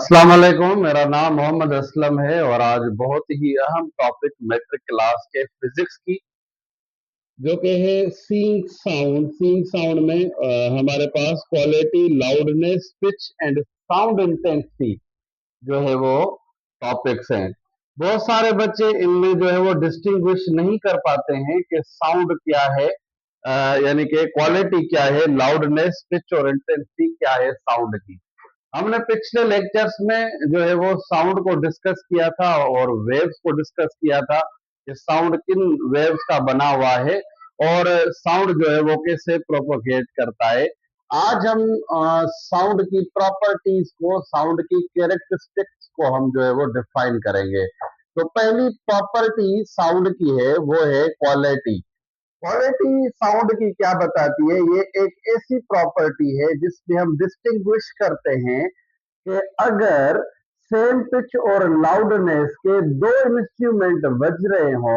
अस्सलाम वालेकुम। मेरा नाम मोहम्मद असलम है और आज बहुत ही अहम टॉपिक मैट्रिक क्लास के फिजिक्स की जो कि है सीइंग साउंड। सीइंग साउंड में हमारे पास quality, loudness, pitch and sound intensity जो है वो टॉपिक्स हैं। बहुत सारे बच्चे इनमें जो है वो डिस्टिंग्विश नहीं कर पाते हैं कि साउंड क्या है, यानी कि क्वालिटी क्या है, लाउडनेस, पिच और इंटेंसिटी क्या है साउंड की। हमने पिछले लेक्चर्स में जो है वो साउंड को डिस्कस किया था और वेव्स को डिस्कस किया था कि साउंड किन वेव्स का बना हुआ है और साउंड जो है वो कैसे प्रोपोगेट करता है। आज हम साउंड की प्रॉपर्टीज को, साउंड की कैरेक्टरिस्टिक्स को हम जो है वो डिफाइन करेंगे। तो पहली प्रॉपर्टी साउंड की है वो है क्वालिटी। क्वालिटी साउंड की क्या बताती है? ये एक ऐसी प्रॉपर्टी है जिसमें हम डिस्टिंग्विश करते हैं कि अगर सेम पिच और लाउडनेस के दो इंस्ट्रूमेंट बज रहे हो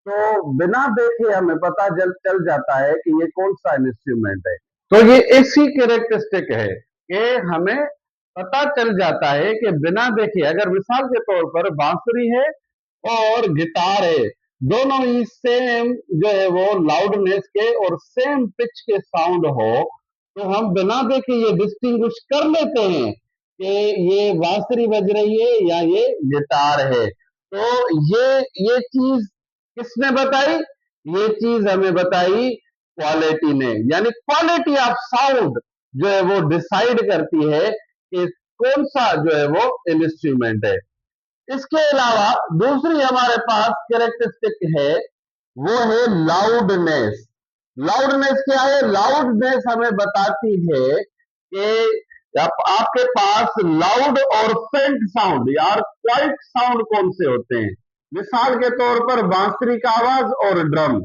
तो बिना देखे हमें पता चल जाता है कि ये कौन सा इंस्ट्रूमेंट है। तो ये ऐसी कैरेक्टरिस्टिक है कि हमें पता चल जाता है कि बिना देखे, अगर मिसाल के तौर पर बांसुरी है और गिटार है, दोनों ही सेम जो है वो लाउडनेस के और सेम पिच के साउंड हो, तो हम बिना देखे ये डिस्टिंग्विश कर लेते हैं कि ये बांसुरी बज रही है या ये गिटार है। तो ये चीज किसने बताई? ये चीज हमें बताई क्वालिटी ने। यानी क्वालिटी ऑफ साउंड जो है वो डिसाइड करती है कि कौन सा जो है वो इंस्ट्रूमेंट है। इसके अलावा दूसरी हमारे पास कैरेक्टरिस्टिक है वो है लाउडनेस। लाउडनेस क्या है? लाउडनेस हमें बताती है कि आपके पास लाउड और फेंट साउंड यार क्वाइट साउंड कौन से होते हैं। मिसाल के तौर पर बांसुरी का आवाज और ड्रम।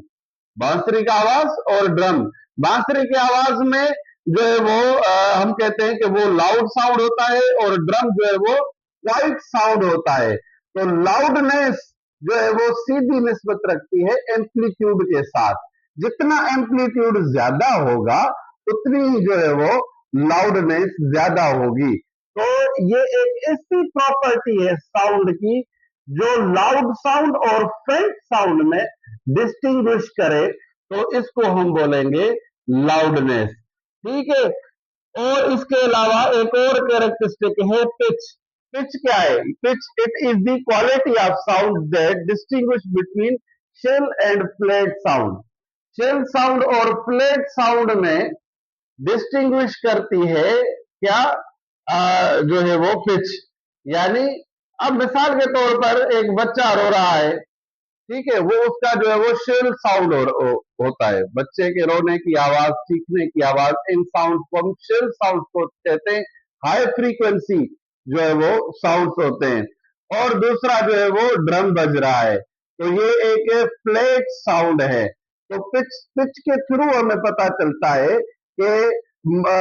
बांसुरी का आवाज और ड्रम। बांसुरी की आवाज में जो है वो हम कहते हैं कि वो लाउड साउंड होता है और ड्रम जो है वो क्वाइट साउंड होता है। तो लाउडनेस जो है वो सीधी निस्बत रखती है एम्पलीट्यूड के साथ। जितना एम्पलीट्यूड ज्यादा होगा उतनी ही जो है वो लाउडनेस ज्यादा होगी। तो ये एक ऐसी प्रॉपर्टी है साउंड की जो लाउड साउंड और फेंट साउंड में डिस्टिंग्विश करे, तो इसको हम बोलेंगे लाउडनेस। ठीक है। और इसके अलावा एक और कैरेक्टरिस्टिक है पिच। पिच क्या है? Pitch it is the quality of sound that distinguish between shrill and flat sound. Shrill sound और फ्लैट साउंड में डिस्टिंग्विश करती है क्या? जो है वो पिच। यानी अब मिसाल के तौर पर एक बच्चा रो रहा है, ठीक है, वो उसका जो है वो शेल साउंड होता है। बच्चे के रोने की आवाज, चीखने की आवाज, इन साउंड को हम शेल साउंड को कहते हैं। हाई फ्रीक्वेंसी जो है वो साउंड्स होते हैं। और दूसरा जो है वो ड्रम बज रहा है, तो ये एक फ्लैट साउंड है। तो पिच पिच के थ्रू हमें पता चलता है कि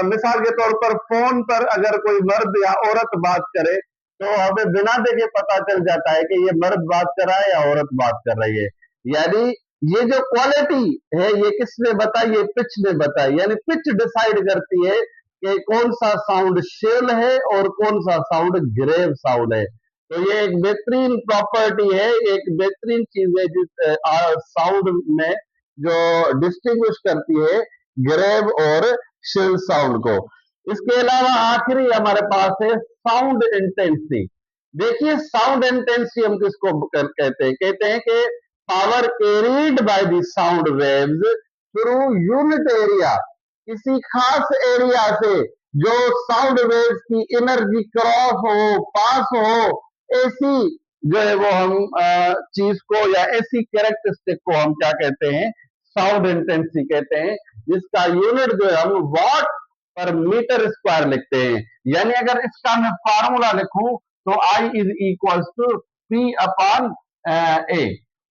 मिसाल के तौर पर फोन पर अगर कोई मर्द या औरत बात करे तो हमें बिना देखे पता चल जाता है कि ये मर्द बात कर रहा है या औरत बात कर रही है। यानी ये जो क्वालिटी है ये किसने बताई? ये पिच ने बताई। यानी पिच डिसाइड करती है कि कौन सा साउंड शेल है और कौन सा साउंड ग्रेव साउंड है। तो ये एक बेहतरीन प्रॉपर्टी है, एक बेहतरीन चीज है जिस साउंड में जो डिस्टिंग्विश करती है ग्रेव और शेल साउंड को। इसके अलावा आखिरी हमारे पास है साउंड इंटेंसिटी। देखिए साउंड इंटेंसिटी हम किसको कहते हैं? कहते हैं कि power carried by the sound waves through unit area. किसी खास एरिया से जो साउंड वेव्स की एनर्जी क्रॉस हो, पास हो, ऐसी जो है वो हम चीज को या ऐसी कैरेक्टरिस्टिक को हम क्या कहते हैं? साउंड इंटेंसिटी कहते हैं, जिसका यूनिट जो है हम वॉट पर मीटर स्क्वायर लिखते हैं। यानी अगर इसका मैं फार्मूला लिखूं तो I is equal to P upon A,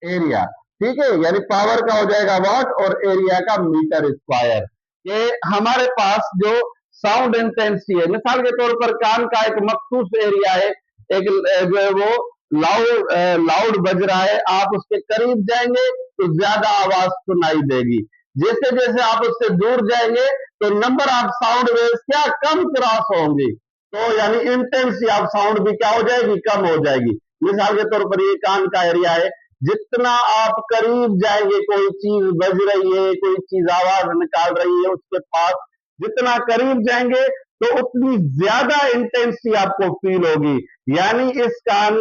area. ठीक है, यानी पावर का हो जाएगा वाट और एरिया का मीटर स्क्वायर। ये हमारे पास जो साउंड इंटेंसिटी है, मिसाल के तौर पर कान का एक मखसूस एरिया है, एक जो है वो लाउड बज रहा है, आप उसके करीब जाएंगे तो ज्यादा आवाज सुनाई देगी। जैसे जैसे आप उससे दूर जाएंगे तो नंबर ऑफ साउंड वेव्स क्या कम क्रॉस होंगी। तो यानी इंटेंसिटी ऑफ साउंड भी क्या हो जाएगी, कम हो जाएगी। मिसाल के तौर पर ये कान का एरिया है, जितना आप करीब जाएंगे, कोई चीज बज रही है, कोई चीज आवाज निकाल रही है उसके पास, जितना करीब जाएंगे तो उतनी ज्यादा इंटेंसिटी आपको फील होगी। यानी इस कान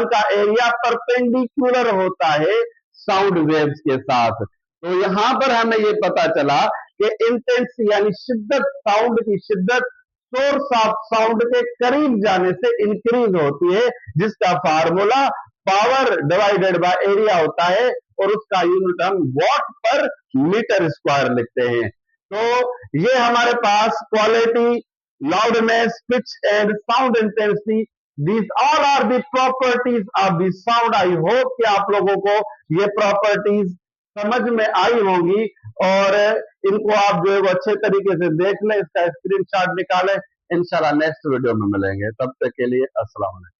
का एरिया परपेंडिकुलर होता है साउंड वेव्स के साथ। तो यहां पर हमें ये पता चला कि इंटेंसिटी यानी शिद्दत, साउंड की शिद्दत सोर्स ऑफ साउंड के करीब जाने से इंक्रीज होती है, जिसका formula power divided by area होता है, और उसका यूनिट हम वॉट पर मीटर स्क्वायर लिखते हैं। तो ये हमारे पास quality, loudness, pitch and sound intensity, these all are the properties of the sound। I hope कि आप लोगों को ये प्रॉपर्टीज समझ में आई होंगी, और इनको आप जो है वो अच्छे तरीके से देख लें, इसका स्क्रीनशॉट निकालें। इंशाल्लाह नेक्स्ट वीडियो में मिलेंगे, तब तक के लिए अस्सलाम वालेकुम।